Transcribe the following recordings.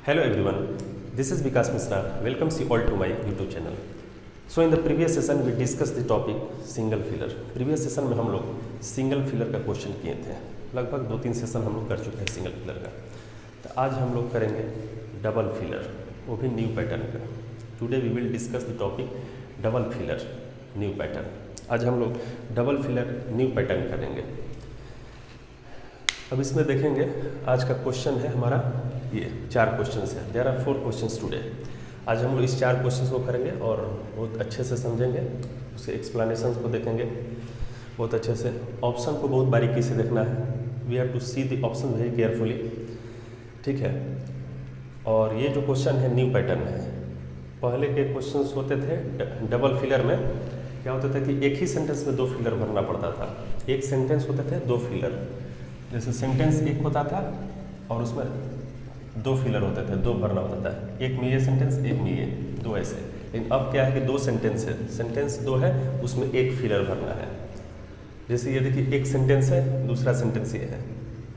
Hello everyone, this is Vikas Misra. Welcomes you all to my YouTube channel. So in the previous session we discussed the topic single filler. Previous session में हम लोग single filler का question किए थे. लगभग 2-3 session हम लोग कर चुके हैं सिंगल फिलर का. तो आज हम लोग करेंगे डबल फिलर, वो भी न्यू पैटर्न का. Today we will discuss the topic double filler new pattern. आज हम लोग डबल फिलर न्यू पैटर्न करेंगे. अब इसमें देखेंगे आज का क्वेश्चन है हमारा ये 4 क्वेश्चन है. There are 4 questions today. आज हम लोग इस 4 क्वेश्चंस को करेंगे और बहुत अच्छे से समझेंगे, उसके एक्सप्लेनेशंस को देखेंगे बहुत अच्छे से. ऑप्शन को बहुत बारीकी से देखना है. We have to see the option very carefully, ठीक है. और ये जो क्वेश्चन है न्यू पैटर्न है. पहले के क्वेश्चंस होते थे डबल फिलर में क्या होता था कि एक ही सेंटेंस में 2 फिलर भरना पड़ता था. एक सेंटेंस होते थे 2 फिलर. जैसे सेंटेंस एक होता था और उसमें 2 फिलर होते थे, 2 भरना होता था. एक में ये सेंटेंस, एक में ये, 2 ऐसे. लेकिन अब क्या है कि 2 सेंटेंस है, सेंटेंस 2 है, उसमें 1 फिलर भरना है. जैसे ये देखिए एक सेंटेंस है, दूसरा सेंटेंस ये है,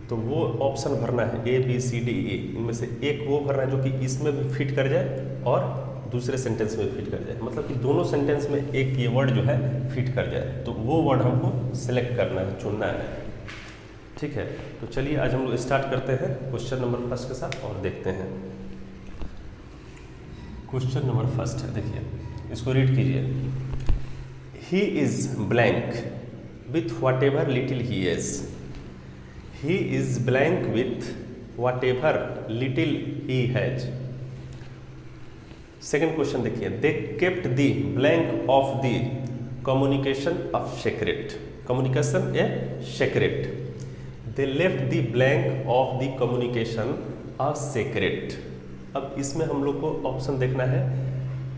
तो वो ऑप्शन भरना है A B C D E. इनमें से एक वो भरना है जो कि इसमें भी फिट कर जाए और दूसरे सेंटेंस में फिट कर जाए. मतलब कि दोनों सेंटेंस में एक ये वर्ड जो है फिट कर जाए. तो वो वर्ड हमको सिलेक्ट करना है, चुनना है, ठीक है. तो चलिए आज हम लोग स्टार्ट करते हैं क्वेश्चन नंबर फर्स्ट के साथ और देखते हैं. क्वेश्चन नंबर फर्स्ट है, देखिए इसको रीड कीजिए. He is blank with whatever little he is. He is blank with whatever little he has. Second question देखिए. They kept the blank of the communication of secret. Communication a secret. They left the blank of the communication a secret. अब इसमें हम लोग को option देखना है.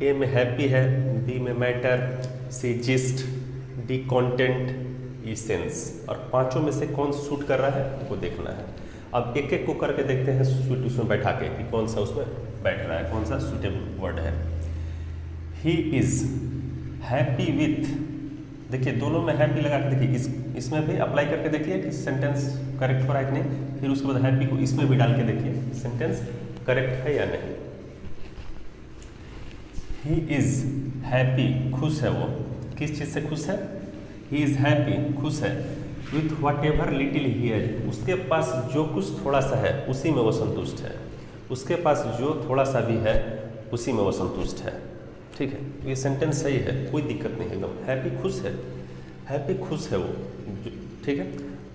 ए में happy है, बी में मैटर, सी जिस्ट, डी कंटेंट, ई सेंस. और पांचों में से कौन सूट कर रहा है वो देखना है. अब एक एक को करके देखते हैं सूट उसमें बैठा के कि कौन सा उसमें बैठ रहा है, कौन सा सूटेबल वर्ड है. He is happy with. देखिए दोनों में हैप्पी लगा के देखिए, इसमें भी अप्लाई करके देखिए कि सेंटेंस करेक्ट हो रहा है कि नहीं. फिर उसके बाद हैप्पी को इसमें भी डाल के देखिए सेंटेंस करेक्ट है या नहीं. ही इज हैप्पी, खुश है वो. किस चीज़ से खुश है? ही इज हैप्पी, खुश है. With whatever little he has. उसके पास जो कुछ थोड़ा सा है उसी में वो संतुष्ट है. उसके पास जो थोड़ा सा भी है उसी में वो संतुष्ट है, ठीक है. ये सेंटेंस सही है, कोई दिक्कत नहीं है एकदम. हैप्पी खुश है, हैप्पी खुश है वो, ठीक है.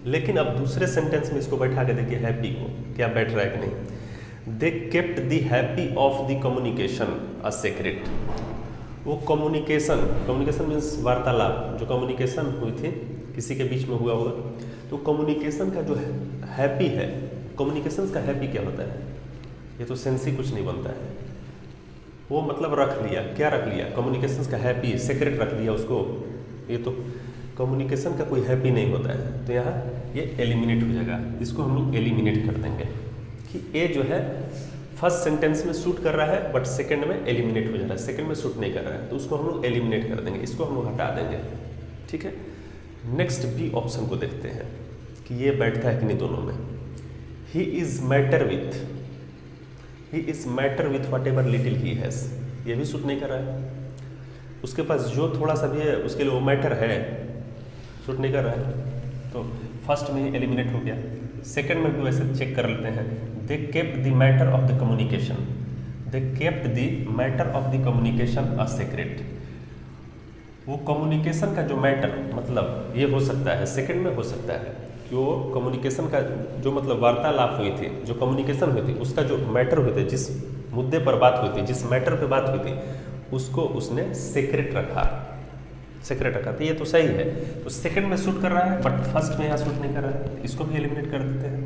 लेकिन अब दूसरे सेंटेंस में इसको बैठा के देखिए हैप्पी को क्या बैठ रहा है कि नहीं. दे kept the happy of the communication a secret. वो कम्युनिकेशन, कम्युनिकेशन मीन्स वार्तालाप, जो कम्युनिकेशन हुई थी किसी के बीच में हुआ होगा. तो कम्युनिकेशन का जो हैप्पी है, कम्युनिकेशन का हैप्पी क्या होता है? ये तो सेंस ही कुछ नहीं बनता है. वो मतलब रख लिया, क्या रख लिया? कम्युनिकेशन का हैप्पी सेक्रेट रख लिया उसको. ये तो कम्युनिकेशन का कोई हैप्पी नहीं होता है. तो यहाँ ये एलिमिनेट हो जाएगा. इसको हम लोग एलिमिनेट कर देंगे कि ए जो है फर्स्ट सेंटेंस में शूट कर रहा है बट सेकंड में एलिमिनेट हो जा रहा है, सेकंड में शूट नहीं कर रहा है. तो उसको हम लोग एलिमिनेट कर देंगे, इसको हम लोग हटा देंगे, ठीक है. नेक्स्ट बी ऑप्शन को देखते हैं कि ये बैठता है कि नहीं दोनों में. He is matter with. He is matter with whatever little he has. ये भी शूट नहीं कर रहा है. उसके पास जो थोड़ा सा भी है उसके लिए वो मैटर है, शूट नहीं कर रहा है. तो फर्स्ट में ही एलिमिनेट हो गया. सेकंड में भी वैसे चेक कर लेते हैं. दे kept the matter of the communication. They kept the matter of the communication a secret. वो कम्युनिकेशन का जो मैटर, मतलब ये हो सकता है सेकंड में हो सकता है कि वो कम्युनिकेशन का जो मतलब वार्तालाप हुई थी, जो कम्युनिकेशन हुई थी, उसका जो मैटर हुए थे, जिस मुद्दे पर बात हुई थी, जिस मैटर पे बात हुई थी, उसको उसने सीक्रेट रखा, सीक्रेट रखा. तो ये तो सही है. तो सेकंड में शूट कर रहा है बट फर्स्ट में यहाँ शूट नहीं कर रहा है. इसको भी एलिमिनेट कर देते हैं.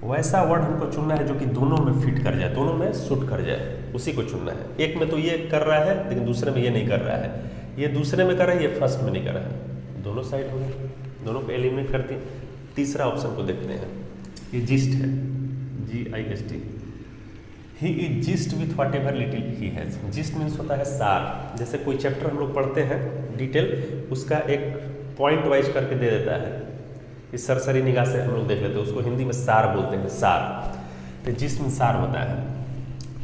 वैसा वर्ड हमको चुनना है जो कि दोनों में फिट कर जाए, दोनों में शूट कर जाए, उसी को चुनना है. एक में तो ये कर रहा है लेकिन दूसरे में ये नहीं कर रहा है. ये दूसरे में कर रहा है, ये फर्स्ट में नहीं कर रहा है. दोनों साइड हो गए, दोनों को एलिमिनेट करते हैं. तीसरा ऑप्शन को देखते हैं. ये जिस्ट है, GIST. He is gist with whatever little he has. Gist means होता है सार. जैसे कोई चैप्टर हम लोग पढ़ते हैं डिटेल, उसका एक पॉइंट वाइज करके दे देता है. इस सरसरी निगाह से हम लोग देख लेते हैं, उसको हिंदी में सार बोलते हैं, सार. तो जिस्ट में सार होता है,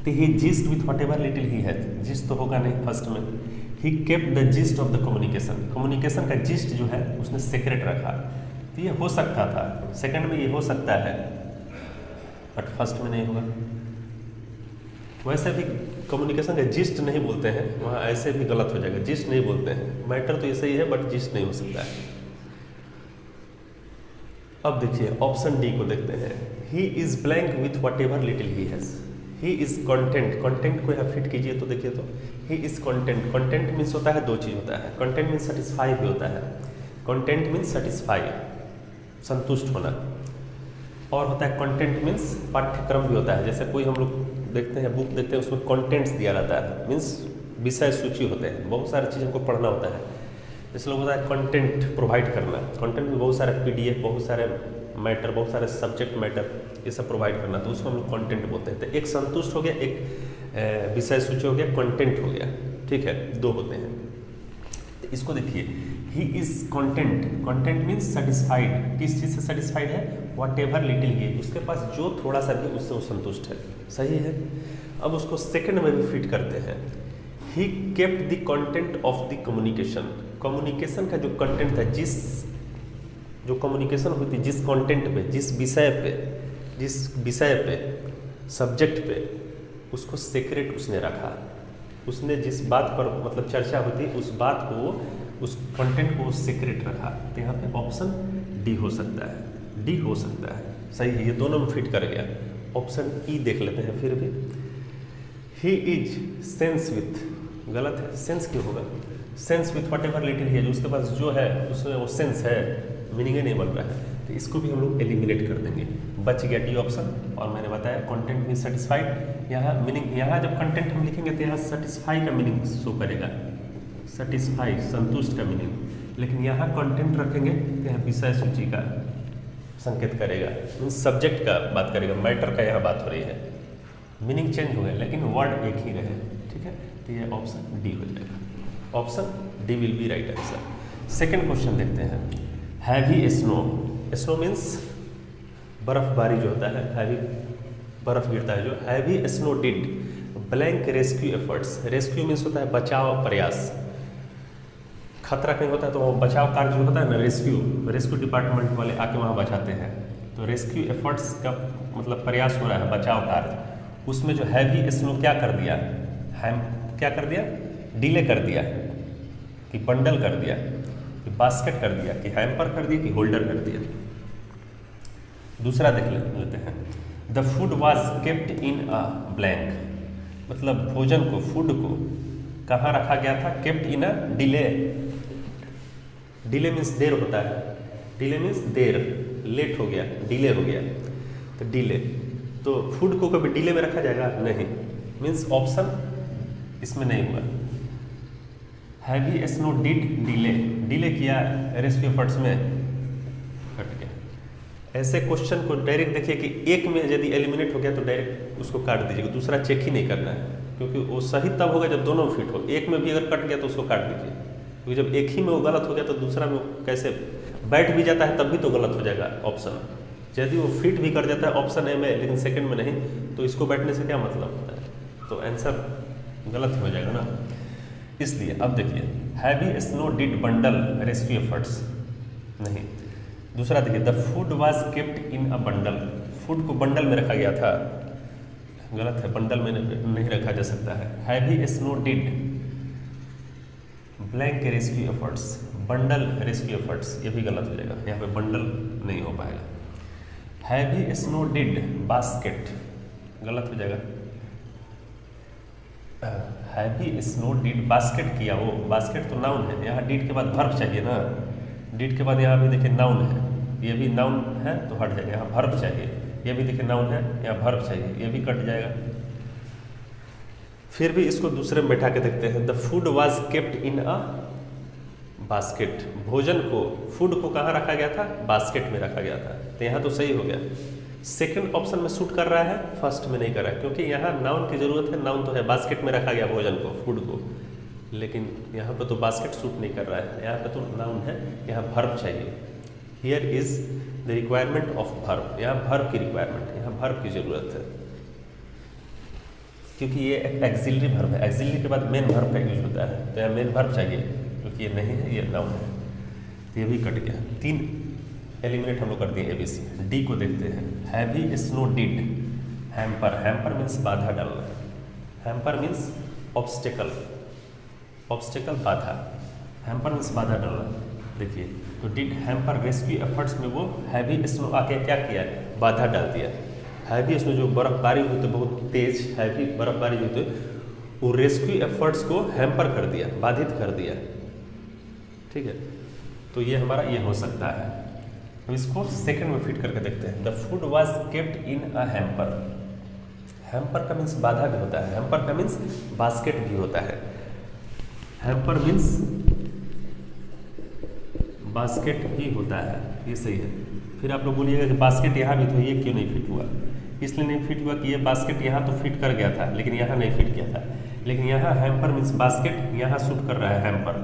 तो he gist with whatever little he has, gist तो होगा नहीं फर्स्ट में। He kept the gist of the communication, communication का जिस्ट जो है उसने सीक्रेट रखा। तो ये हो सकता था, सेकंड में ये हो सकता है, बट फर्स्ट में नहीं होगा। वैसे भी कम्युनिकेशन का जिस्ट नहीं बोलते हैं, वहाँ ऐसे भी गलत हो जाएगा, जिस्ट नहीं बोलते हैं। मैटर तो ऐसे ही है बट जिस्ट नहीं हो सकता है। अब देखिए ऑप्शन डी को देखते हैं। ही is blank with whatever little he has. He is content, content को यहाँ फिट कीजिए तो देखिए, तो he is content, content means होता है दो चीज़ होता है। कंटेंट मीन्स सेटिस्फाई भी होता है, कंटेंट मीन्स सेटिस्फाई, संतुष्ट होना, और होता है कंटेंट मीन्स पाठ्यक्रम भी होता है। जैसे कोई हम लोग देखते हैं, बुक देखते हैं, उसमें कंटेंट्स दिया रहता है, मीन्स विषय सूची होते हैं, बहुत सारी चीज़ हमको पढ़ना होता है। जैसे लोग होता है कंटेंट प्रोवाइड करना, कंटेंट में बहुत सारे PDF, बहुत सारे मैटर, बहुत सारे सब्जेक्ट मैटर, ये सब प्रोवाइड करना, तो उसको हम लोग कंटेंट बोलते हैं। तो एक संतुष्ट हो गया, एक विषय सूची हो गया, कंटेंट हो गया, ठीक है, दो होते हैं। तो इसको देखिए, he is content, content means satisfied, किस चीज़ से सेटिस्फाइड है, वट एवर लिटिल ही, उसके पास जो थोड़ा सा भी उससे वो संतुष्ट है, सही है। अब उसको सेकंड में भी फिट करते हैं। ही kept the content of the communication, communication का जो कंटेंट था, जिस जो कम्युनिकेशन हुई थी, जिस कंटेंट पे, जिस विषय पे, सब्जेक्ट पे, उसको सीक्रेट उसने रखा। उसने जिस बात पर मतलब चर्चा हुई थी, उस बात को, उस कंटेंट को सीक्रेट रखा। तो यहाँ पे ऑप्शन डी हो सकता है, डी हो सकता है, सही है, ये दोनों में फिट कर गया। ऑप्शन ई देख लेते हैं फिर भी। ही इज सेंस विथ, गलत है, सेंस क्यों होगा, sense with whatever little he है, जो उसके पास जो है उसमें वो सेंस है, मीनिंग नहीं बन रहा है, तो इसको भी हम लोग एलिमिनेट कर देंगे। बच गया डी ऑप्शन। और मैंने बताया कंटेंट मीन सेटिस्फाइड, यहाँ मीनिंग, यहाँ जब कंटेंट हम लिखेंगे तो यहाँ सेटिस्फाई का मीनिंग शो करेगा, सेटिस्फाई संतुष्ट का मीनिंग, लेकिन यहाँ कंटेंट रखेंगे तो यहाँ विषय सूची का संकेत करेगा, मीन सब्जेक्ट का बात करेगा, मैटर का यहाँ बात हो रही है, मीनिंग चेंज हो गया लेकिन वर्ड एक ही रहे, ठीक है। तो ये ऑप्शन डी हो जाएगा, option D will be right answer. Second question देखते हैं। हैवी स्नो, स्नो मीन्स बर्फबारी जो होता है, हैवी बर्फ गिरता है जो, heavy snow did blank rescue efforts, rescue means होता है बचाव प्रयास, खतरा कहीं होता है तो वो बचाव कार्य जो होता है ना, रेस्क्यू डिपार्टमेंट वाले आके वहाँ बचाते हैं, तो रेस्क्यू एफर्ट्स का मतलब प्रयास हो रहा है, बचाव कार्य। उसमें जो हैवी स्नो क्या कर दिया, क्या कर दिया, डिले कर दिया, कि बंडल कर दिया, कि बास्केट कर दिया, कि हैम्पर कर दिया, कि होल्डर कर दिया। दूसरा देख लेते हैं। The food was kept in a blank, मतलब भोजन को, फूड को कहाँ रखा गया था, kept in a delay, delay means there होता है, डिले मीन्स देर, लेट हो गया, डिले हो गया, तो डिले, तो फूड को कभी डिले में रखा जाएगा नहीं, मीन्स ऑप्शन इसमें नहीं हुआ। Heavy snow did delay, delay किया रेस्क्यू एफर्ट्स में, हट गया। ऐसे क्वेश्चन को डायरेक्ट देखिए कि एक में यदि एलिमिनेट हो गया तो डायरेक्ट उसको काट दीजिएगा, दूसरा चेक ही नहीं करना है, क्योंकि वो सही तब होगा जब दोनों फिट हो। एक में भी अगर कट गया तो उसको काट दीजिए, क्योंकि जब एक ही में वो गलत हो गया तो दूसरा में कैसे बैठ भी जाता है तब भी तो गलत हो जाएगा ऑप्शन। यदि वो फिट भी कर जाता है ऑप्शन ए में लेकिन सेकंड में नहीं, तो इसको बैठने से क्या मतलब होता है, तो आंसर गलत हो जाएगा ना। इसलिए अब देखिए, heavy snow did bundle rescue efforts, नहीं। दूसरा देखिए, the food was kept in a bundle, food को बंडल में रखा गया था, गलत है, बंडल में नहीं रखा जा सकता है। Heavy snow did blank rescue efforts, bundle rescue efforts, ये भी गलत हो जाएगा, यहाँ पे बंडल नहीं हो पाएगा। हैवी स्नो डिड बास्केट, गलत हो जाएगा, हैवी स्नो डिड बास्केट किया, वो बास्केट तो नाउन है, यहाँ डिड के बाद वर्ब चाहिए ना, डिड के बाद यहाँ भी देखिए नाउन है, ये भी नाउन है तो हट जाएगा, यहाँ वर्ब चाहिए, ये भी देखिए नाउन है, यहाँ वर्ब चाहिए, ये भी कट जाएगा। फिर भी इसको दूसरे में बैठा के देखते हैं। The food was kept in a basket, भोजन को, फूड को कहाँ रखा गया था, बास्केट में रखा गया था, तो यहाँ तो सही हो गया। सेकंड ऑप्शन में सूट कर रहा है, फर्स्ट में नहीं कर रहा है, क्योंकि यहाँ नाउन की जरूरत है, नाउन तो है, बास्केट में रखा गया भोजन को, फूड को, लेकिन यहाँ पे तो बास्केट सूट नहीं कर रहा है, यहाँ पे तो नाउन है, यहाँ वर्ब चाहिए। Here is the requirement of verb, यहाँ वर्ब की रिक्वायरमेंट है, यहाँ वर्ब की ज़रूरत है, क्योंकि ये एक एक्सिलरी वर्ब है, एक्सिलरी के बाद मेन वर्ब का यूज होता है, तो यहाँ मेन वर्ब चाहिए, क्योंकि ये नहीं है, ये नाउन है, तो ये भी कट गया। 3 एलिमिनेट हम लोग कर दिए ABC। डी को देखते हैं, heavy snow did hamper, hamper means बाधा डालना, हैम्पर मीन्स ऑब्स्टेकल, ऑब्स्टेकल बाधा, हैम्पर मीन्स बाधा डालना। देखिए तो डिड हैम्पर रेस्क्यू एफर्ट्स में वो हैवी स्नो आके क्या किया, बाधा डाल दिया। हैवी स्नो जो बर्फबारी हुई तो बहुत तेज हैवी बर्फबारी हुई तो वो रेस्क्यू एफर्ट्स को हैम्पर कर दिया, बाधित कर दिया। ठीक है, तो ये हमारा ये हो सकता है। अब इसको सेकंड में फिट करके देखते हैं। The food was kept in a hamper, hamper का मीन्स बाधा भी होता है, हैम्पर का मीन्स बास्केट भी होता है, हैम्पर मीन्स बास्केट भी होता है, ये सही है। फिर आप लोग बोलिएगा कि बास्केट यहाँ भी तो ये क्यों नहीं फिट हुआ, इसलिए नहीं फिट हुआ कि ये बास्केट यहाँ तो फिट कर गया था लेकिन यहाँ नहीं फिट किया था, लेकिन यहाँ हैम्पर मीन्स बास्केट यहाँ शूट कर रहा है हैम्पर,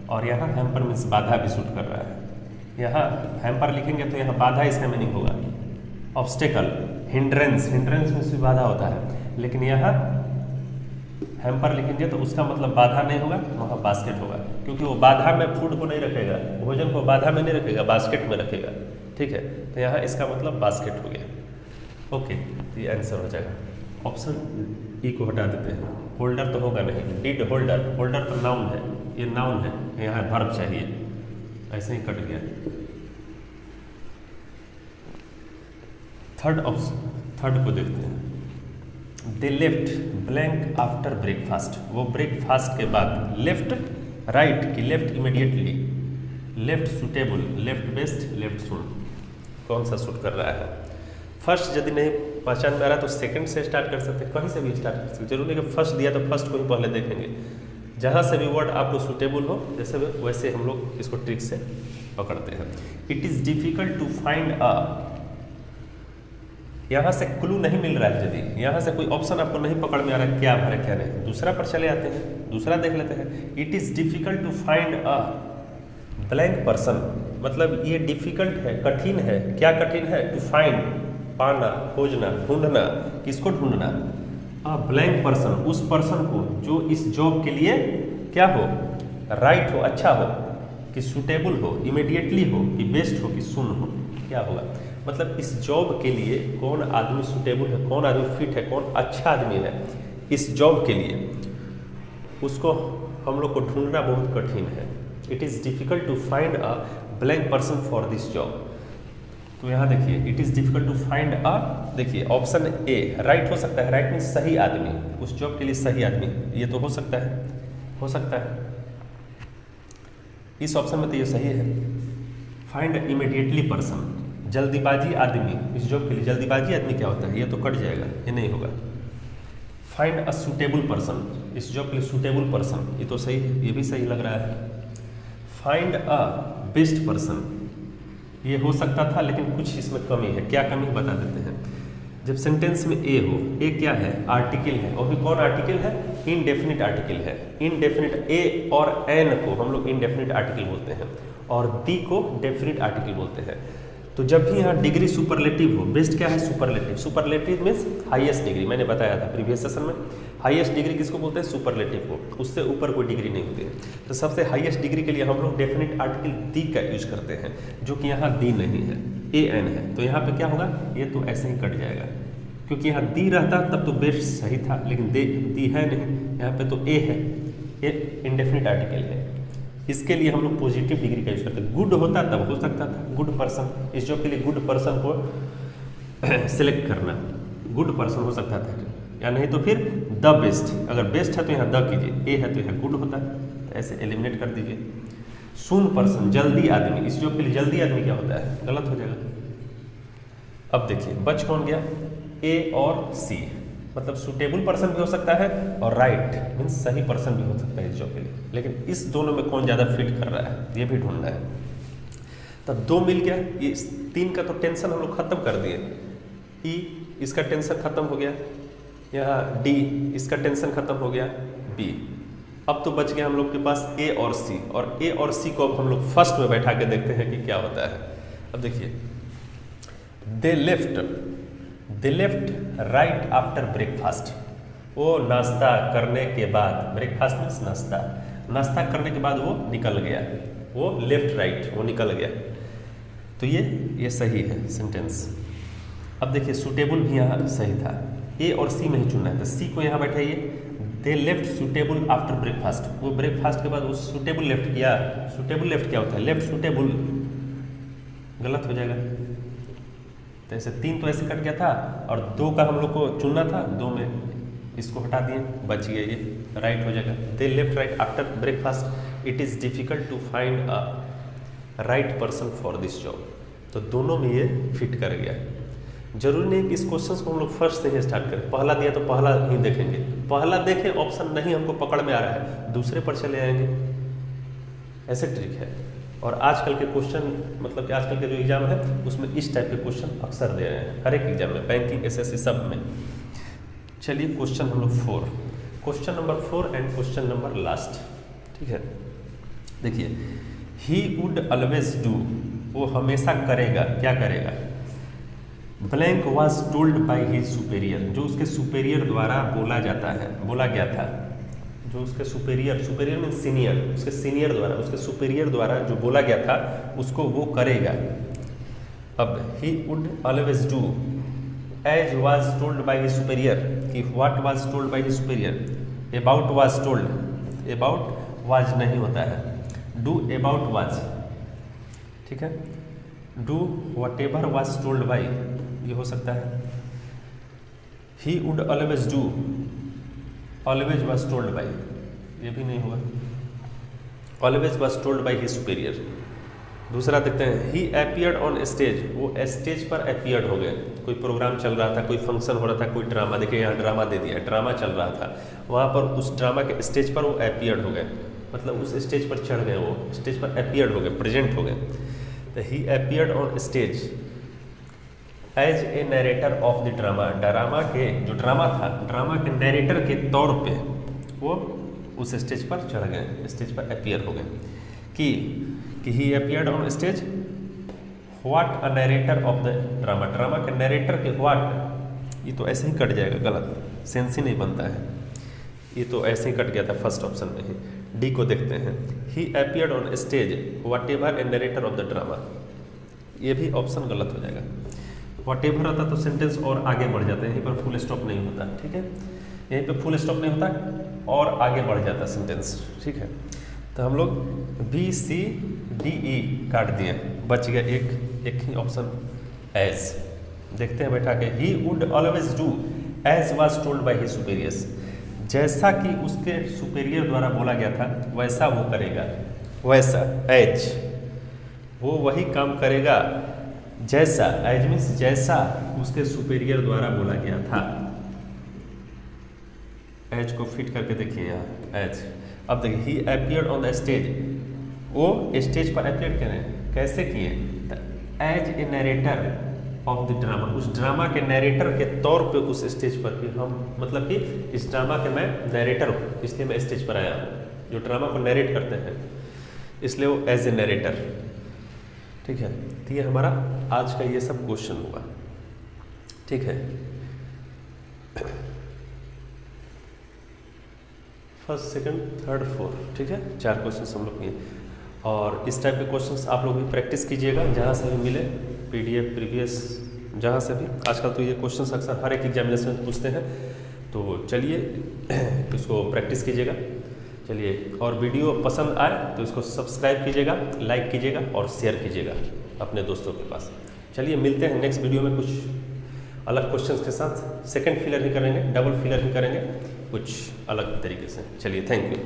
और यहाँ हैम्पर मीन्स बाधा भी शूट कर रहा है। यहाँ हैम्पर लिखेंगे तो यहाँ बाधा इसका मीनिंग होगा, ऑब्स्टेकल, हिंड्रेंस, हिंड्रेंस मीन्स भी बाधा होता है, लेकिन यहाँ हैम्पर लिखेंगे तो उसका मतलब बाधा नहीं होगा, वहाँ बास्केट होगा, क्योंकि वो बाधा में फूड को नहीं रखेगा, भोजन को बाधा में नहीं रखेगा, बास्केट में रखेगा। ठीक है, तो यहाँ इसका मतलब बास्केट हो गया। ओके, तो ये आंसर हो जाएगा। ऑप्शन ई को हटा देते हैं, होल्डर तो होगा नहीं, डिड होल्डर, होल्डर तो नाउन है, ये नाउन है, यहाँ वर्ब चाहिए, ऐसे ही कट गया। थर्ड को देखते हैं। They left blank after breakfast, वो ब्रेकफास्ट के बाद लेफ्ट राइट की left immediately, left suitable, left best, left soon, कौन सा सूट कर रहा है। फर्स्ट यदि नहीं पहचान में आ रहा तो सेकंड से स्टार्ट कर सकते हैं, कहीं से भी स्टार्ट कर सकते हैं, जरूरी है कि फर्स्ट दिया तो फर्स्ट को ही पहले देखेंगे, जहाँ से भी वर्ड आपको सूटेबल हो जैसे वैसे हम लोग इसको ट्रिक से पकड़ते हैं। It is difficult to find a, यहाँ से क्लू नहीं मिल रहा है, यदि यहाँ से कोई ऑप्शन आपको नहीं पकड़ में आ रहा है क्या भरे क्या नहीं, दूसरा पर चले आते हैं, दूसरा देख लेते हैं। It is difficult to find a blank person, मतलब ये डिफिकल्ट है, कठिन है, क्या कठिन है, टू फाइंड, पाना, खोजना, ढूंढना, किसको ढूंढना, अ ब्लैंक पर्सन, उस पर्सन को जो इस जॉब के लिए क्या हो, राइट हो, अच्छा हो, कि सूटेबल हो, इमीडिएटली हो, कि बेस्ट हो, कि सुन हो, क्या होगा, मतलब इस जॉब के लिए कौन आदमी सूटेबल है, कौन आदमी फिट है, कौन अच्छा आदमी है इस जॉब के लिए, उसको हम लोग को ढूंढना बहुत कठिन है। It is difficult to find a blank person for this job. तो यहाँ देखिए it is difficult to find a, देखिए ऑप्शन ए राइट हो सकता है, राइट मीन्स सही आदमी, उस जॉब के लिए सही आदमी, ये तो हो सकता है, हो सकता है इस ऑप्शन में तो ये सही है। फाइंड इमीडिएटली पर्सन, जल्दीबाजी आदमी, इस जॉब के लिए जल्दीबाजी आदमी क्या होता है, ये तो कट जाएगा, ये नहीं होगा। फाइंड अ सूटेबल पर्सन, इस जॉब के लिए सूटेबल पर्सन, ये तो सही है, ये भी सही लग रहा है। फाइंड अ बेस्ट पर्सन, ये हो सकता था लेकिन कुछ इसमें कमी है, क्या कमी बता देते हैं। जब सेंटेंस में ए हो, ए क्या है, आर्टिकल है, और भी कौन आर्टिकल है, इनडेफिनिट आर्टिकल है। इनडेफिनिट, ए और एन को हम लोग इनडेफिनिट आर्टिकल बोलते हैं, और दी को डेफिनिट आर्टिकल बोलते हैं। तो जब भी यहाँ डिग्री सुपरलेटिव हो, बेस्ट क्या है, superlative, superlative means highest degree, मैंने बताया था प्रीवियस सेशन में, हाईएस्ट डिग्री किसको बोलते हैं, सुपरलेटिव को, उससे ऊपर कोई डिग्री नहीं होती है। तो सबसे हाईएस्ट डिग्री के लिए हम लोग डेफिनिट आर्टिकल दी का यूज करते हैं, जो कि यहाँ दी नहीं है, ए एन है, तो यहाँ पे क्या होगा, ये तो ऐसे ही कट जाएगा, क्योंकि यहाँ दी रहता तब तो बेस्ट सही था, लेकिन दी है नहीं, यहाँ पे तो ए है, ए इंडेफिनिट आर्टिकल है, इसके लिए हम लोग पॉजिटिव डिग्री का यूज करते हैं। गुड होता तब हो सकता था, गुड पर्सन, इस जॉब के लिए गुड पर्सन को सिलेक्ट करना, गुड पर्सन हो सकता था, या नहीं तो फिर द बेस्ट, अगर बेस्ट है तो यहाँ द कीजिए, ए है तो यहाँ गुड होता है, तो ऐसे एलिमिनेट कर दीजिए। सून पर्सन, जल्दी आदमी, इस जॉब के लिए जल्दी आदमी क्या होता है, गलत हो जाएगा। अब देखिए बच कौन गया, ए और सी, मतलब सूटेबल पर्सन भी हो सकता है और राइट मीन्स सही पर्सन भी हो सकता है इस जॉब के लिए, लेकिन इस दोनों में कौन ज़्यादा फिट कर रहा है ये भी ढूंढना है। तब दो मिल गया, ये तीन का तो टेंशन हम लोग खत्म कर दिए, ई इसका टेंशन खत्म हो गया, यहाँ डी इसका टेंशन खत्म हो गया, बी, अब तो बच गया हम लोग के पास ए और सी, और ए और सी को अब हम लोग फर्स्ट में बैठा के देखते हैं कि क्या होता है। अब देखिए दे लेफ्ट राइट आफ्टर ब्रेकफास्ट। वो नाश्ता करने के बाद, ब्रेकफास्ट मीन्स नाश्ता करने के बाद वो निकल गया, वो लेफ्ट राइट वो निकल गया। तो ये सही है सेंटेंस। अब देखिए सूटेबल भी यहाँ सही था, ए और सी में ही चुनना है, तो सी को यहाँ बैठाइए। They left suitable after breakfast, वो ब्रेकफास्ट के बाद वो सूटेबल लेफ्ट किया। सूटेबल लेफ्ट क्या होता है? लेफ्ट सूटेबल गलत हो जाएगा। तो ऐसे 3 तो ऐसे कट गया था और 2 का हम लोग को चुनना था, 2 में इसको हटा दिए, बच गया, ये राइट हो जाएगा। They left right after breakfast, it is difficult to find a right person for this job. तो दोनों में ये फिट कर गया। जरूरी नहीं कि इस क्वेश्चन को हम लोग फर्स्ट से ही स्टार्ट करें, पहला दिया तो पहला ही देखेंगे, पहला देखें ऑप्शन नहीं हमको पकड़ में आ रहा है दूसरे पर चले आएंगे, ऐसे ट्रिक है। और आजकल के क्वेश्चन, मतलब कि आजकल के जो एग्जाम है उसमें इस टाइप के क्वेश्चन अक्सर दे रहे हैं, हर एक एग्जाम में, बैंकिंग, एसएससी सब में। चलिए क्वेश्चन हम लोग 4, question number 4 and question number last, ठीक है। देखिए, ही वुड ऑलवेज डू, वो हमेशा करेगा, क्या करेगा? Blank was told by his superior, जो उसके सुपेरियर द्वारा बोला गया था, जो उसके सुपेरियर मीन सीनियर, उसके सीनियर द्वारा, उसके सुपेरियर द्वारा जो बोला गया था उसको वो करेगा। अब he would always do as was told by his superior, कि what was told by his superior, about was told, about was नहीं होता है, डू अबाउट वॉज, ठीक है। Do whatever was told by, ये हो सकता है। He would always do, always was told by, ये भी नहीं होगा। Always was told by his superior. दूसरा देखते हैं, ही अपीयर्ड ऑन स्टेज, वो स्टेज पर अपीयर्ड हो गए, कोई प्रोग्राम चल रहा था, कोई फंक्शन हो रहा था, कोई ड्रामा, देखिए यहाँ ड्रामा दे दिया, ड्रामा चल रहा था, वहाँ पर उस ड्रामा के स्टेज पर वो अपीयर्ड हो गए, मतलब उस स्टेज पर चढ़ गए, वो स्टेज पर अपीयर्ड हो गए, प्रेजेंट हो गए। तो he appeared on stage as a narrator of the drama, drama के जो ड्रामा था, ड्रामा के नरेटर के तौर पे वो उस स्टेज पर चढ़ गए, स्टेज पर अपीयर हो गए। कि he appeared on stage what a narrator of the drama, drama के नरेटर के व्हाट, ये तो ऐसे ही कट जाएगा, गलत, सेंस ही नहीं बनता है, ये तो ऐसे ही कट गया था फर्स्ट ऑप्शन में ही। डी को देखते हैं, he appeared on stage whatever a narrator of the drama, ये भी ऑप्शन गलत हो जाएगा। व्हाट एवर होता तो सेंटेंस और आगे बढ़ जाता है, यहीं पर फुल स्टॉप नहीं होता, ठीक है, यहीं पे फुल स्टॉप नहीं होता और आगे बढ़ जाता सेंटेंस, ठीक है। तो हम लोग बी सी डी ई काट दिए, बच गया एक ही ऑप्शन एज। देखते हैं बैठा के, he would always do as was told by his superiors, जैसा कि उसके सुपेरियर द्वारा बोला गया था वैसा वो करेगा, वैसा एज, वो वही काम करेगा जैसा, एज मीन्स जैसा उसके सुपेरियर द्वारा बोला गया था। एज को फिट करके देखिए यहाँ एज। अब देखिए, he appeared on the stage, वो स्टेज पर अपीयर करें, कैसे किए? As a narrator of the drama, उस ड्रामा के नरेटर के तौर पे उस स्टेज पर, कि हम मतलब कि इस ड्रामा के मैं नरेटर हूँ इसलिए मैं स्टेज पर आया हूँ, जो ड्रामा को नरेट करते हैं इसलिए वो एज ए नरेटर, ठीक है। तो ये हमारा आज का ये सब क्वेश्चन हुआ, ठीक है। फर्स्ट, सेकंड, थर्ड, फोर्थ, ठीक है, 4 क्वेश्चन हम लोग किए। और इस टाइप के क्वेश्चंस आप लोग भी प्रैक्टिस कीजिएगा, जहाँ से भी मिले, पीडीएफ, प्रीवियस, जहाँ से भी। आजकल तो ये क्वेश्चंस अक्सर हर एक एग्जामिनेशन में पूछते हैं, तो चलिए इसको प्रैक्टिस कीजिएगा। चलिए, और वीडियो पसंद आए तो इसको सब्सक्राइब कीजिएगा, लाइक कीजिएगा और शेयर कीजिएगा अपने दोस्तों के पास। चलिए मिलते हैं नेक्स्ट वीडियो में कुछ अलग क्वेश्चंस के साथ। सेकंड फिलर ही करेंगे, डबल फिलर ही करेंगे, कुछ अलग तरीके से। चलिए, थैंक यू।